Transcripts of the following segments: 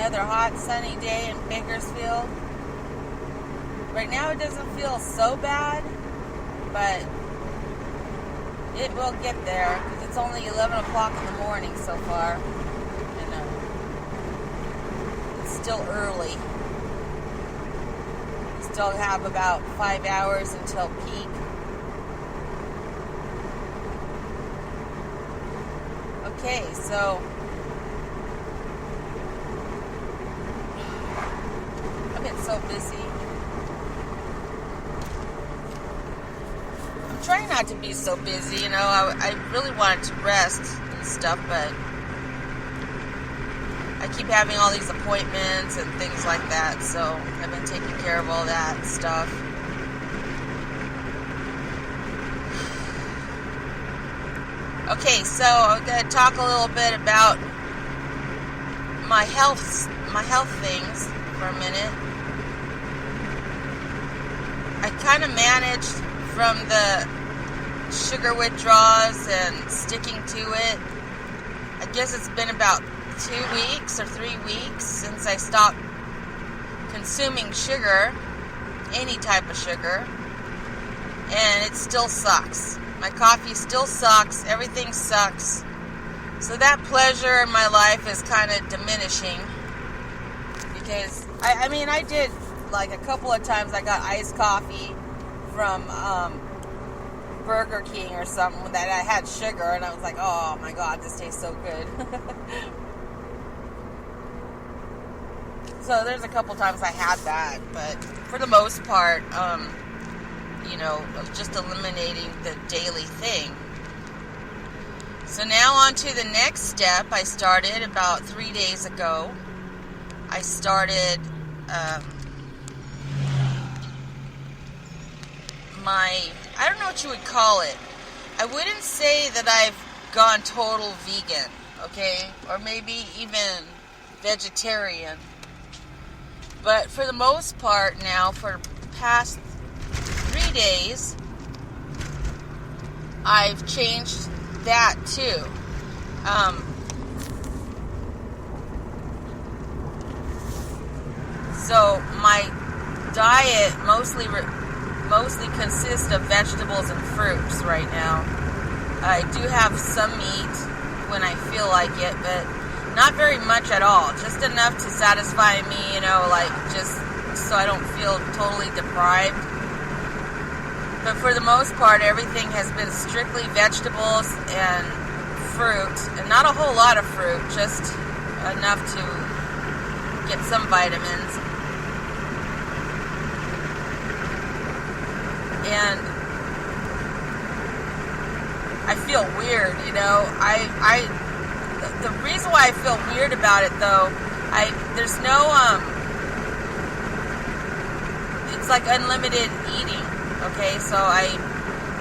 another hot sunny day in Bakersfield. Right now it doesn't feel so bad, but it will get there because it's only 11 o'clock in the morning so far, and it's still early. We still have about 5 hours until peak. Okay, so I've been so busy. I'm trying not to be so busy, you know. I really wanted to rest and stuff, but I keep having all these appointments and things like that, so I've been taking care of all that stuff. Okay, so I'm going to talk a little bit about my health things for a minute. I kind of managed from the sugar withdrawals and sticking to it. I guess it's been about 2 weeks or 3 weeks since I stopped consuming sugar, any type of sugar, and it still sucks. My coffee still sucks. Everything sucks. So that pleasure in my life is kind of diminishing. Because, I mean, I did, like, a couple of times I got iced coffee from Burger King or something that I had sugar. And I was like, oh my God, this tastes so good. So there's a couple times I had that. But for the most part, you know, just eliminating the daily thing. So now on to the next step. I started about 3 days ago. I started I don't know what you would call it. I wouldn't say that I've gone total vegan, okay? Or maybe even vegetarian. But for the most part now, for the past 3 days, I've changed that too. So my diet mostly consists of vegetables and fruits right now. I do have some meat when I feel like it, but not very much at all. Just enough to satisfy me, you know, like just so I don't feel totally deprived. But for the most part, everything has been strictly vegetables and fruit, and not a whole lot of fruit, just enough to get some vitamins. And I feel weird, you know. The reason why I feel weird about it, though, there's no it's like unlimited eating. Okay, so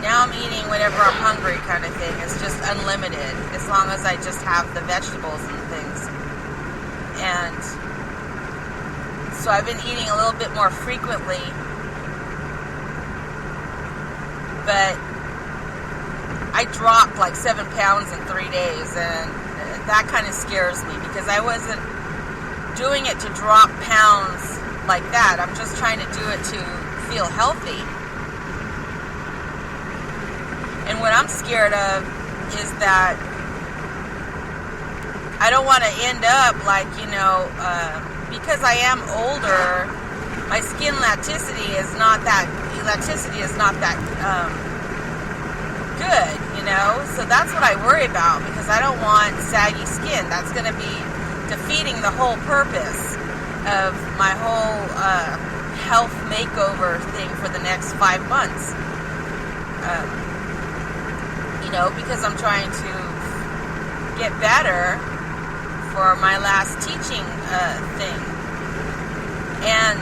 now I'm eating whenever I'm hungry kind of thing. It's just unlimited, as long as I just have the vegetables and things. And so I've been eating a little bit more frequently, but I dropped like 7 pounds in 3 days, and that kind of scares me because I wasn't doing it to drop pounds like that. I'm just trying to do it to feel healthy. And what I'm scared of is that I don't want to end up like, you know, because I am older, my skin elasticity is not that good, you know. So that's what I worry about, because I don't want saggy skin. That's going to be defeating the whole purpose of my whole health makeover thing for the next 5 months. You know, because I'm trying to get better for my last teaching thing. And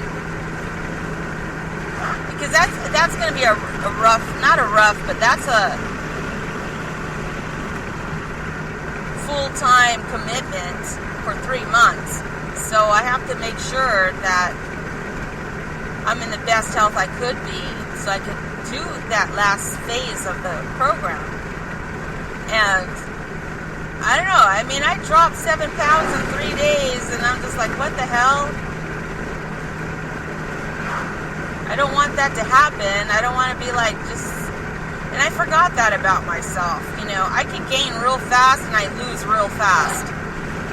because that's going to be a rough, not a rough, but that's a full-time commitment for 3 months. So I have to make sure that I'm in the best health I could be, so I could do that last phase of the program. And I don't know. I mean, I dropped 7 pounds in 3 days, and I'm just like, what the hell? I don't want that to happen. I don't want to be like just... And I forgot that about myself. You know, I can gain real fast, and I lose real fast.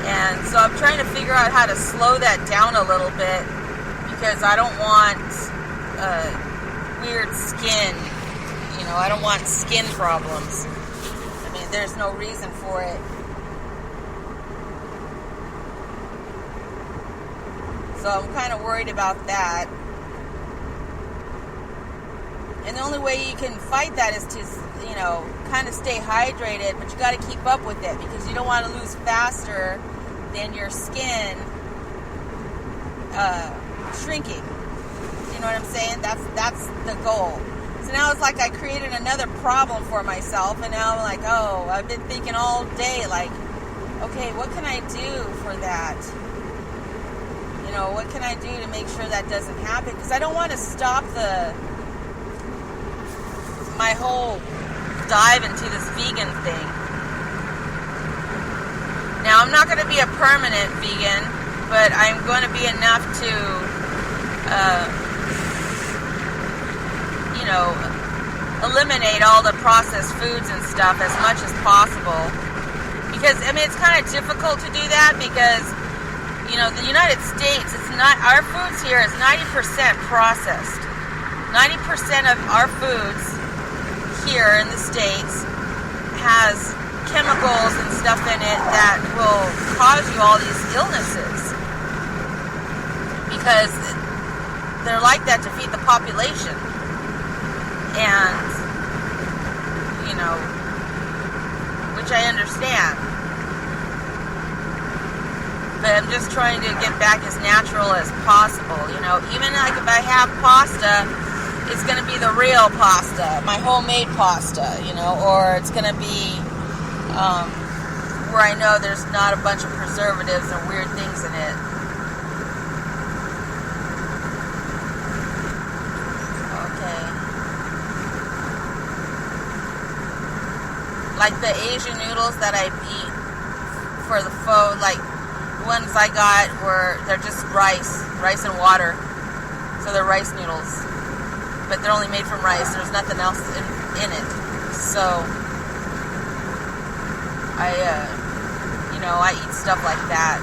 And so I'm trying to figure out how to slow that down a little bit, because I don't want weird skin. You know, I don't want skin problems. I mean, there's no reason for it. So I'm kind of worried about that. And the only way you can fight that is to, you know, kind of stay hydrated, but you got to keep up with it, because you don't want to lose faster than your skin shrinking. You know what I'm saying? That's the goal. So now it's like I created another problem for myself, and now I'm like, oh, I've been thinking all day, like, okay, what can I do for that? You know, what can I do to make sure that doesn't happen? Because I don't want to stop my whole dive into this vegan thing. Now, I'm not going to be a permanent vegan, but I'm going to be enough to, you know, eliminate all the processed foods and stuff as much as possible. Because, I mean, it's kind of difficult to do that because, you know, the United States, our foods here is 90% processed. 90% of our foods here in the States has chemicals and stuff in it that will cause you all these illnesses, because they're like that to feed the population. And, you know, which I understand. But I'm just trying to get back as natural as possible. You know, even like if I have pasta, it's going to be the real pasta, my homemade pasta, you know, or it's going to be where I know there's not a bunch of preservatives and weird things in it. Okay. Like the Asian noodles that I eat for the pho, like ones I got they're just rice and water. So they're rice noodles. But they're only made from rice. There's nothing else in it. So, I eat stuff like that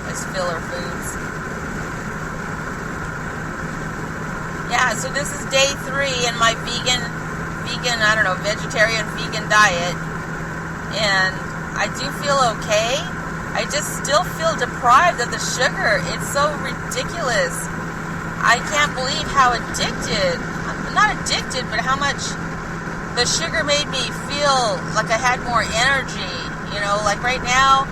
as filler foods. Yeah, so this is day 3 in my vegetarian vegan diet. And I do feel okay. I just still feel deprived of the sugar. It's so ridiculous. I can't believe how addicted, I'm not addicted, but how much the sugar made me feel like I had more energy. You know, like right now,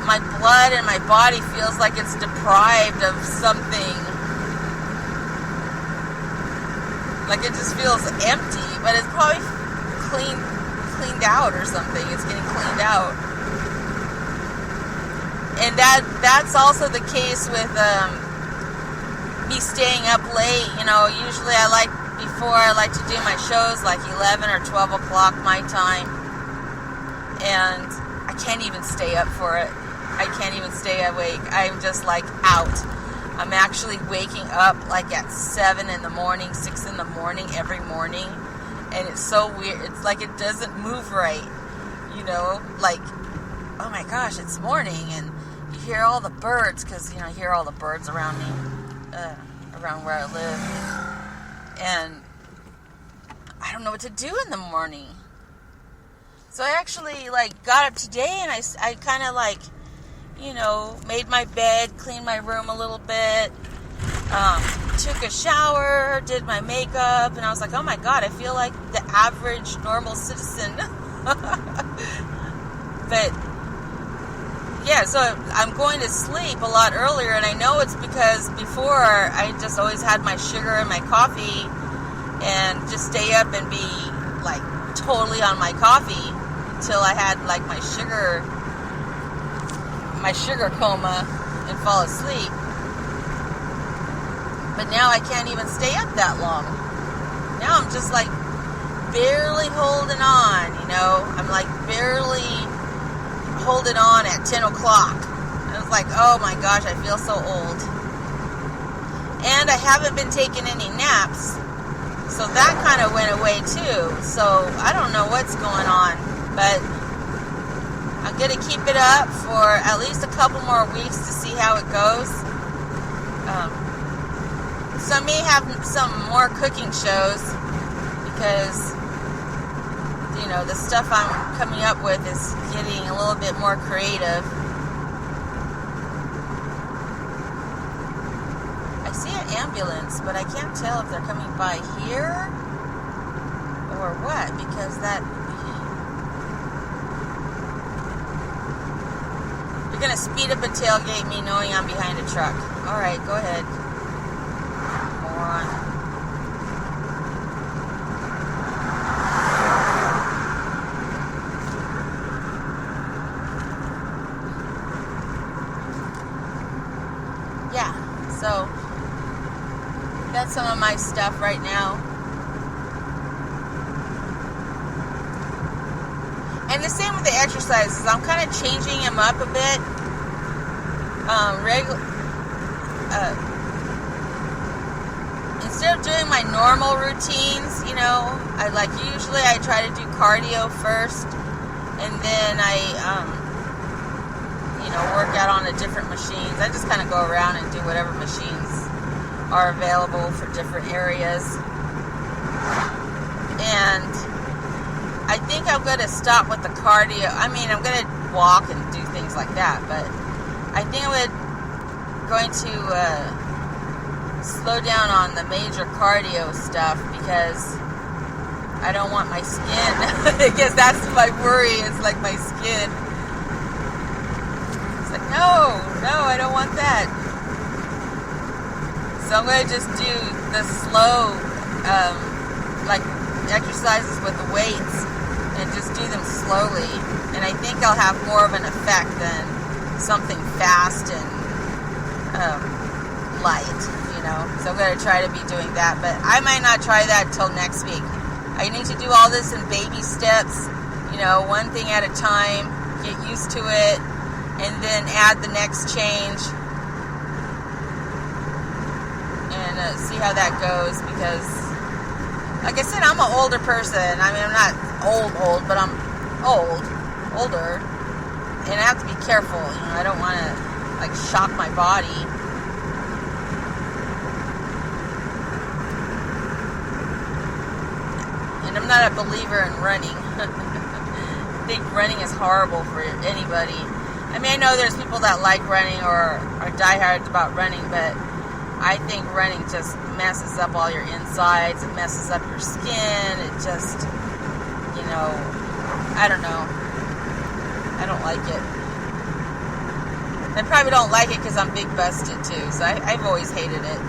my blood and my body feels like it's deprived of something. Like it just feels empty, but it's probably cleaned out or something. It's getting cleaned out. And that's also the case with me staying up late. You know, usually I like to do my shows like 11 or 12 o'clock my time, and I can't even stay up for it. I can't even stay awake. I'm just like out. I'm actually waking up like at 7 in the morning, 6 in the morning every morning, and it's so weird. It's like it doesn't move right, you know, like, oh my gosh, it's morning, and you hear all the birds, because, you know, I hear all the birds around me, around where I live, and I don't know what to do in the morning. So I actually, like, got up today, and I kind of, like, you know, made my bed, cleaned my room a little bit, took a shower, did my makeup, and I was like, oh my god, I feel like the average normal citizen. But yeah, so I'm going to sleep a lot earlier, and I know it's because before I just always had my sugar and my coffee and just stay up and be like totally on my coffee until I had like my sugar coma and fall asleep. But now I can't even stay up that long. Now I'm just like barely holding on, you know. I'm like barely hold it on at 10 o'clock. I was like, oh my gosh, I feel so old. And I haven't been taking any naps, so that kind of went away too. So I don't know what's going on, but I'm going to keep it up for at least a couple more weeks to see how it goes. So I may have some more cooking shows because, you know, the stuff I'm coming up with is getting a little bit more creative. I see an ambulance, but I can't tell if they're coming by here or what, because you're going to speed up and tailgate me knowing I'm behind a truck. Alright, go ahead. Moron. Yeah, so that's some of my stuff right now. And the same with the exercises. I'm kind of changing them up a bit. Instead of doing my normal routines, you know, usually I try to do cardio first, and then I work out on the different machines. I just kind of go around and do whatever machines are available for different areas. And I think I'm going to stop with the cardio. I mean, I'm going to walk and do things like that, but I think I'm going to slow down on the major cardio stuff because I don't want my skin. I guess that's my worry. It's like my skin. It's like, no, I don't want that. So I'm going to just do the slow, exercises with the weights and just do them slowly. And I think I'll have more of an effect than something fast and light, you know. So I'm going to try to be doing that. But I might not try that until next week. I need to do all this in baby steps, you know, one thing at a time, get used to it, and then add the next change. And see how that goes, because like I said, I'm an older person. I mean, I'm not old, but I'm older, and I have to be careful. You know, I don't want to shock my body. And I'm not a believer in running. I think running is horrible for anybody. I mean, I know there's people that like running or are diehards about running, but I think running just messes up all your insides. It messes up your skin. It just, you know, I don't know. I don't like it. I probably don't like it because I'm big busted too, so I've always hated it.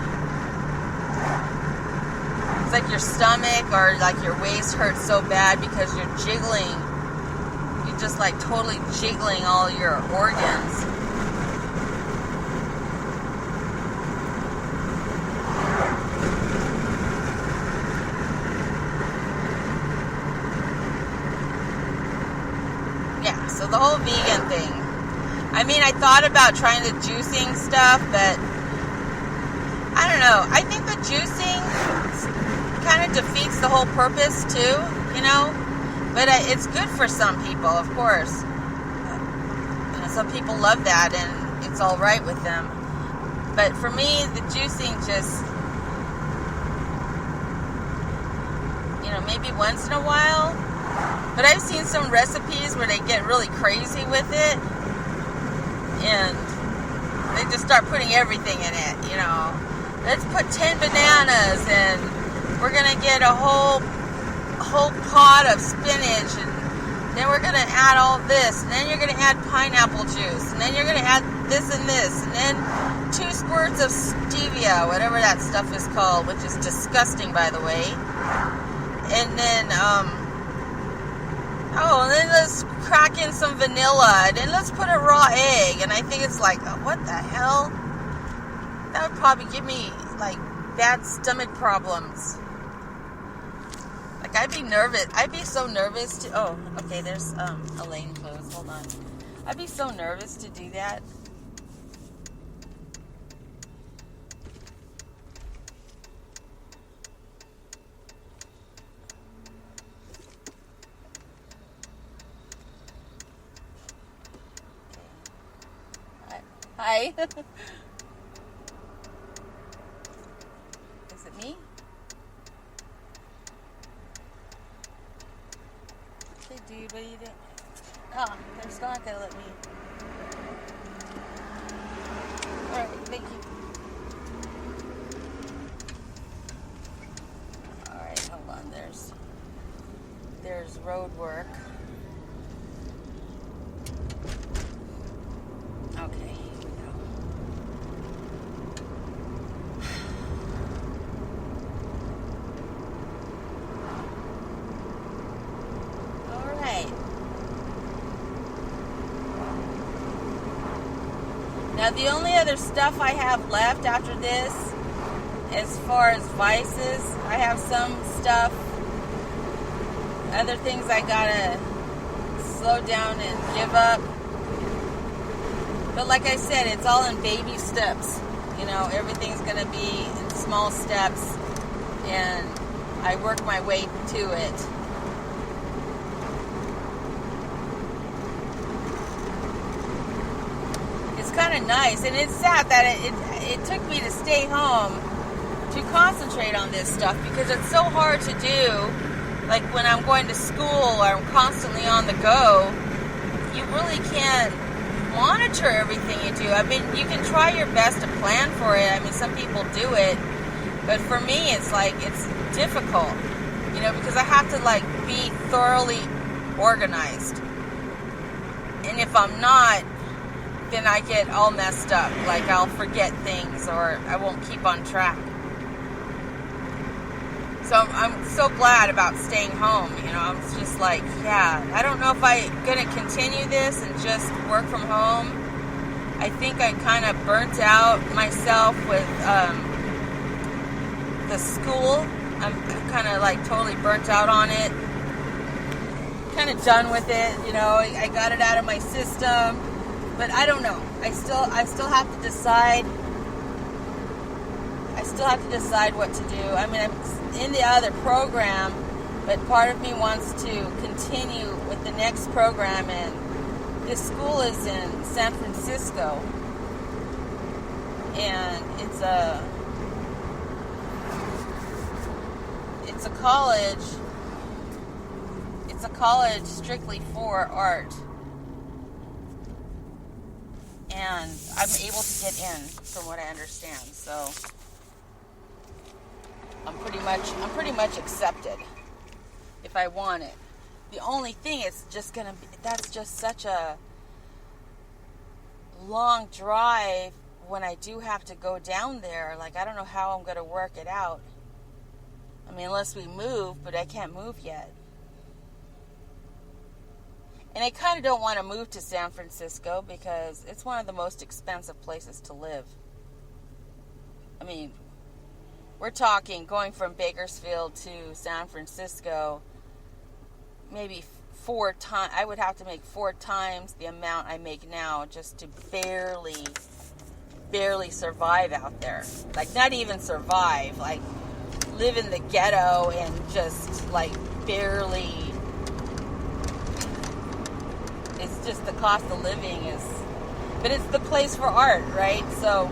It's like your stomach or like your waist hurts so bad because you're jiggling. You're just like totally jiggling all your organs. So the whole vegan thing. I mean, I thought about trying the juicing stuff, but I don't know. I think the juicing kind of defeats the whole purpose too, you know. But it's good for some people, of course. You know, some people love that, and it's all right with them. But for me, the juicing just, you know, maybe once in a while. But I've seen some recipes where they get really crazy with it, and they just start putting everything in it, you know. Let's put 10 bananas, and we're going to get a whole pot of spinach, and then we're going to add all this, and then you're going to add pineapple juice, and then you're going to add this, and then 2 squirts of stevia, whatever that stuff is called, which is disgusting, by the way. And then, and then let's crack in some vanilla, and then let's put a raw egg, and I think it's like, what the hell? That would probably give me, bad stomach problems. I'd be nervous. I'd be so nervous to, oh, okay, there's, a lane closed, hold on. I'd be so nervous to do that. Hi. Is it me? Hey, dude, what are you doing? Oh, they're still not gonna let me. Alright, thank you. Alright, hold on. There's road work. Okay, here we go. Alright. Now the only other stuff I have left after this, as far as vices, I have some stuff, other things I gotta slow down and give up. But like I said, it's all in baby steps. You know, everything's gonna be in small steps, and I work my way to it. It's kind of nice, and it's sad that it took me to stay home to concentrate on this stuff, because it's so hard to do. Like when I'm going to school or I'm constantly on the go, you really can't monitor everything you do. I mean, you can try your best to plan for it. I mean, some people do it, but for me, it's like, it's difficult, you know, because I have to like be thoroughly organized. And if I'm not, then I get all messed up. Like I'll forget things, or I won't keep on track. So I'm so glad about staying home. You know, I'm just like, yeah, I don't know if I'm going to continue this and just work from home. I think I kind of burnt out myself with the school. I'm kind of like totally burnt out on it. Kind of done with it. You know, I got it out of my system. But I don't know. I still have to decide. I still have to decide what to do. I mean, I'm in the other program, but part of me wants to continue with the next program, and this school is in San Francisco, and it's a college strictly for art, and I'm able to get in, from what I understand. So I'm pretty much accepted if I want it. The only thing is just gonna be, that's just such a long drive when I do have to go down there. Like, I don't know how I'm gonna work it out. I mean, unless we move, but I can't move yet. And I kind of don't want to move to San Francisco because it's one of the most expensive places to live. I mean, we're talking going from Bakersfield to San Francisco, maybe 4 times. I would have to make 4 times the amount I make now just to barely survive out there. Like, not even survive, like live in the ghetto and just like barely. It's just the cost of living is, but it's the place for art, right? So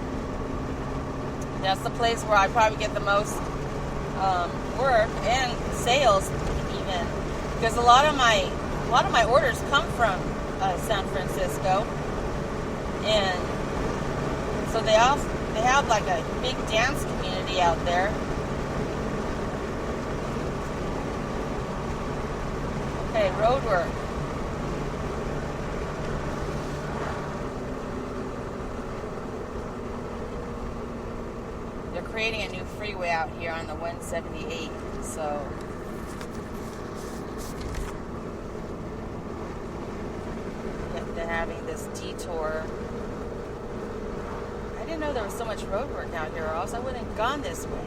that's the place where I probably get the most work and sales, even, because a lot of my orders come from San Francisco, and so they have like a big dance community out there. Okay, road work. They're creating a new freeway out here on the 178, so they're having this detour. I didn't know there was so much road work out here, or else I wouldn't have gone this way.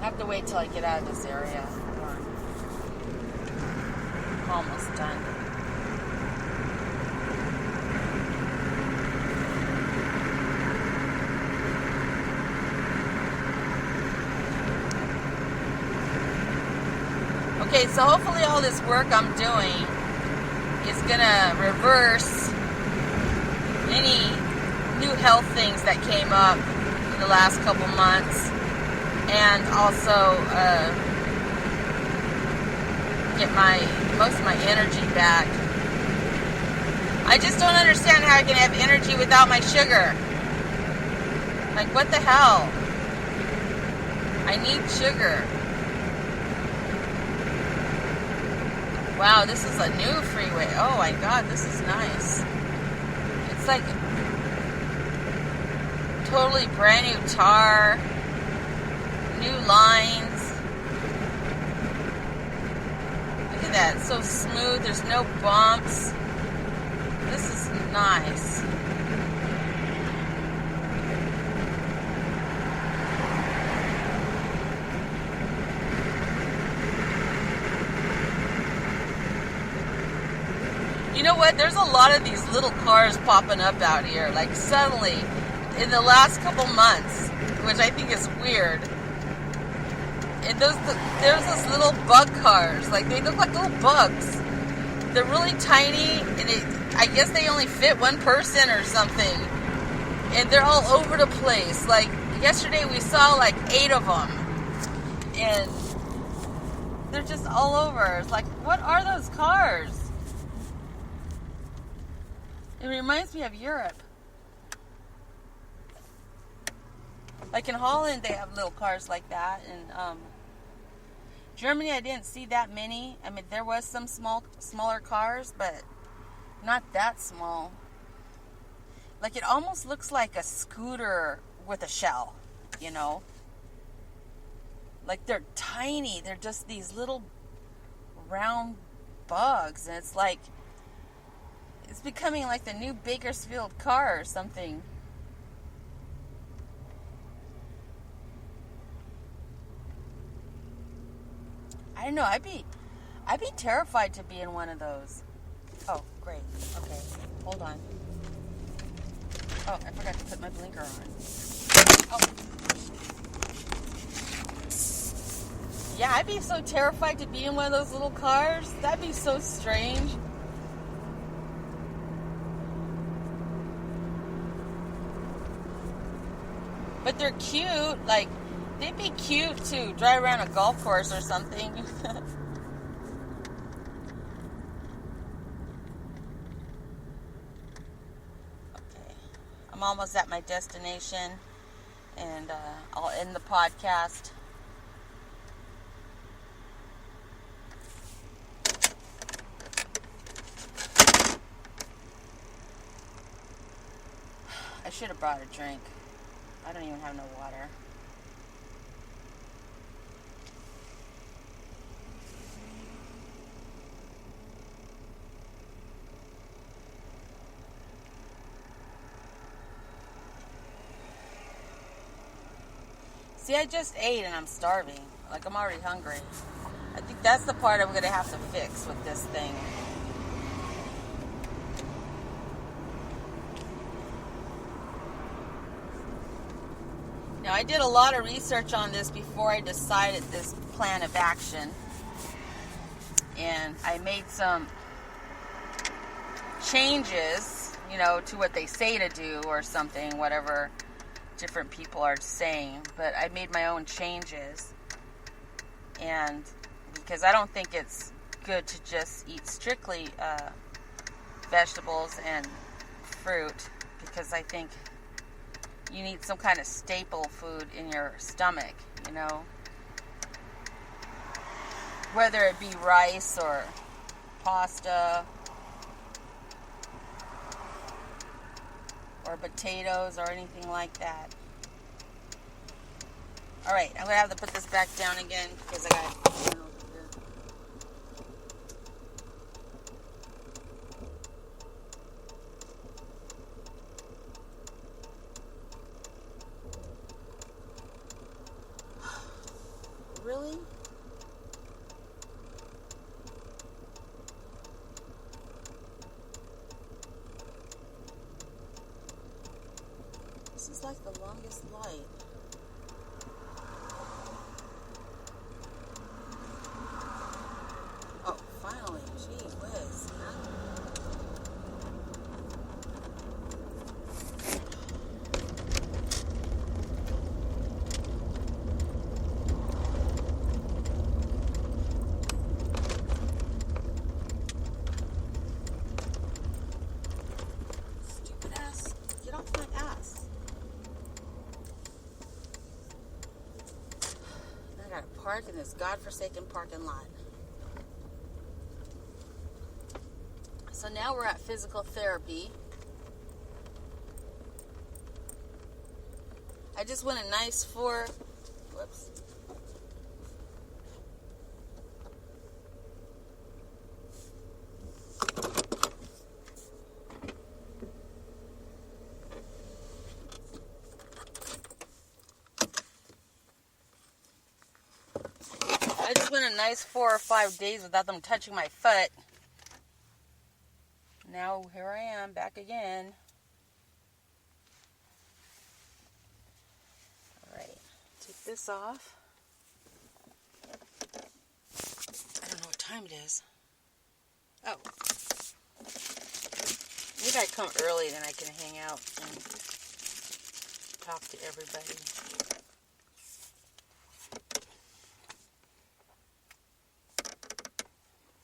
have to wait till I get out of this area. Hold on. I'm almost done. Okay, so hopefully all this work I'm doing is gonna reverse any new health things that came up in the last couple months, and also get most of my energy back. I just don't understand how I can have energy without my sugar. Like, what the hell? I need sugar. Wow, this is a new freeway. Oh my god, this is nice. It's like totally brand new tar, new lines. Look at that, it's so smooth, there's no bumps. This is nice. You know what? There's a lot of these little cars popping up out here. Like, suddenly, in the last couple months, which I think is weird. And there's those little bug cars. Like, they look like little bugs. They're really tiny, and I guess they only fit one person or something. And they're all over the place. Like, yesterday we saw like 8 of them. And they're just all over. It's like, what are those cars? It reminds me of Europe. Like in Holland, they have little cars like that. And Germany, I didn't see that many. I mean, there was some smaller cars, but not that small. Like, it almost looks like a scooter with a shell, you know? Like, they're tiny. They're just these little round bugs. And it's like, it's becoming like the new Bakersfield car or something. I don't know. I'd be terrified to be in one of those. Oh, great. Okay, hold on. Oh, I forgot to put my blinker on. Oh. Yeah, I'd be so terrified to be in one of those little cars. That'd be so strange. But they're cute. Like, they'd be cute to drive around a golf course or something. Okay. I'm almost at my destination. And I'll end the podcast. I should have brought a drink. I don't even have no water. See, I just ate and I'm starving. Like, I'm already hungry. I think that's the part I'm going to have to fix with this thing. Now, I did a lot of research on this before I decided this plan of action. And I made some changes, you know, to what they say to do or something, whatever different people are saying. But I made my own changes. And because I don't think it's good to just eat strictly vegetables and fruit, because I think you need some kind of staple food in your stomach, you know? Whether it be rice or pasta or potatoes or anything like that. Alright, I'm going to have to put this back down again because I got, you know, This is like the longest light. Oh, finally. Gee whiz. Stupid ass. Get off my ass. I gotta park in this godforsaken parking lot. So now we're at physical therapy. I just went a nice whoops. I just went a nice 4 or 5 days without them touching my foot. Now here I am back again. Alright, take this off. I don't know what time it is. Oh. Maybe I come early, then I can hang out and talk to everybody.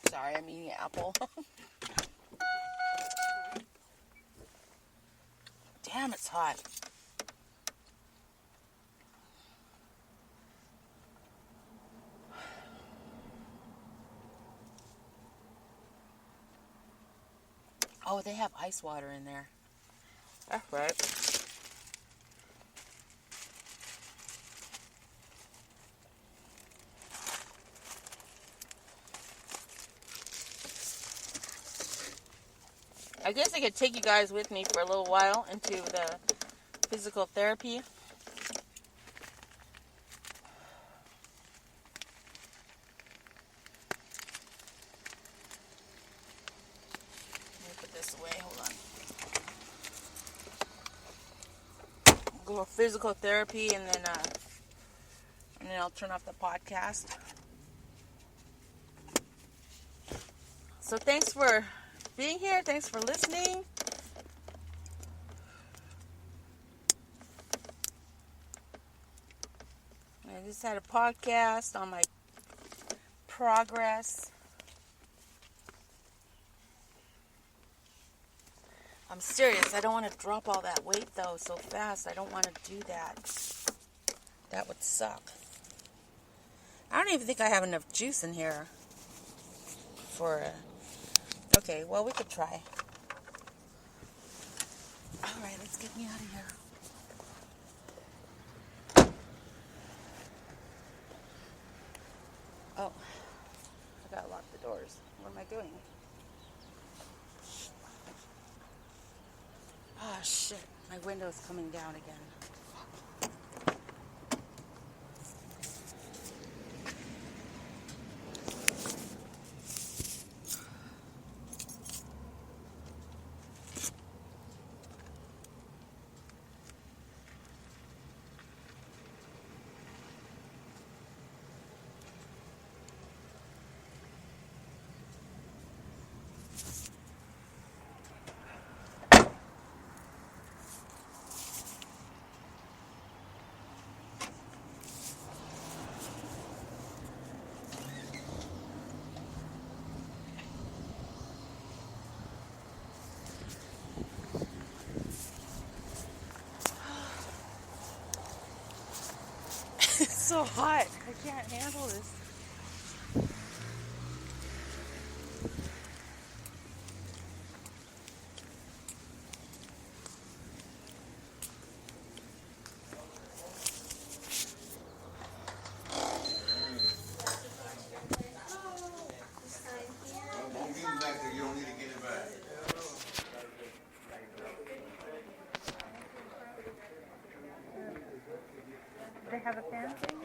Sorry, I'm eating an apple. Damn, it's hot. Oh, they have ice water in there. That's right. I guess I could take you guys with me for a little while into the physical therapy. Let me put this away. Hold on. Go to physical therapy, and then I'll turn off the podcast. So thanks for being here. Thanks for listening. I just had a podcast on my progress. I'm serious. I don't want to drop all that weight, though, so fast. I don't want to do that. That would suck. I don't even think I have enough juice in here for... Okay, well, we could try. Alright, let's get me out of here. Oh, I gotta lock the doors. What am I doing? Oh, shit. My window's coming down again. It's so hot. I can't handle this. They have a fan thing?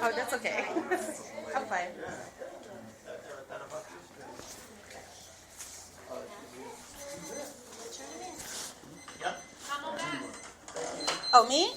Oh, that's okay. I'm fine. Oh, me?